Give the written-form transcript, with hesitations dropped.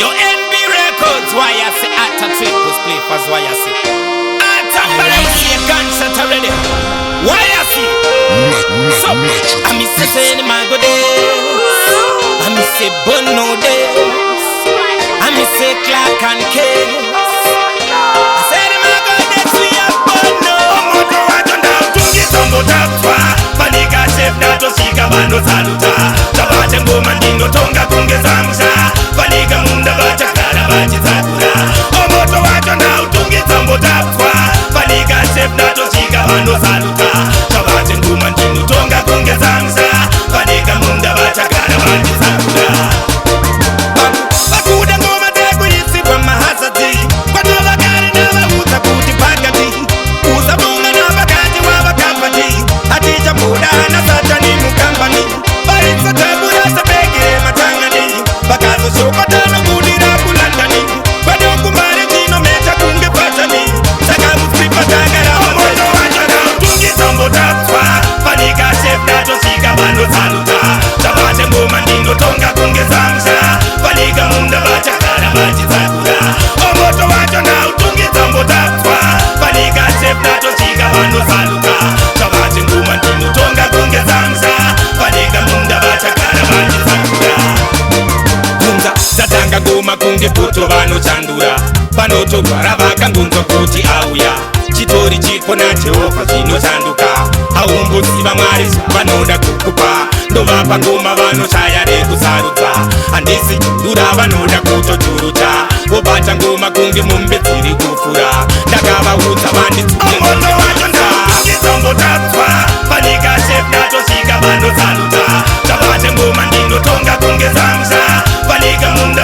Your NB Records, why I say Atta Triples play for why I say Atta, but I see a gunshot already. Why I see? So, I miss the same man go days. I miss the Bono days. I miss the Clark and Case. I said the man go days we have Bono. Moto watonda utungi sombo tapwa. Panika chef nato shika bando saluta. Tabate ngoma ndindo tonga kungeza msha. Panika munda bacha kala bachi sakura. Moto watonda utungi sombo tapwa. Panika chef nato shika bando saluta. Tabate ngoma ndindo tonga kungeza msha. Panika munda bacha kala bachi sakura. Bakuda ngoma teku isi kwa mahasati. Kwa nova gari na wahuta kuti pakati. Uza bunga na bakaji wa bakapati. Hatija muda na satani mukambani. Baritsa tabura sabegire matangani. Bakazo shoko tano kudira kulandani. Kwani ukumbare jino mecha kunge patani. Saka musipa tagara omoto wajana utungi sombo tapwa. Panika chef nato shika bando saluta. Tabate ngoma ndindo tonga kunge zamsha. Panika munda bacha kara bachi sakura. Omoto wajana utungi sombo tapwa. Panika chef nato shika bando saluta. Tabate ngoma ndindo tonga kunge zamsha. Panika munda bacha kara bachi sakura. Kunza satanga goma kunge puto vano chandura. Pano togwara vakangunzwa kuti auya. Chitori chipo na Jehova zvinochanduka. Haumboziva Mwari vanoda kukupa. Ndovapa ngoma vanoshaya rekusarudza. Handisi chidura vanoda kutochurucha. Vobata ngoma kunge mombe dziri kufura. Ndakavaudza vanditsumoto wachonda ngizombo tapwa. Panika chef natosvika vanosaluta. Tabate ngoma ndinotonga kunge zamsha. Panika munda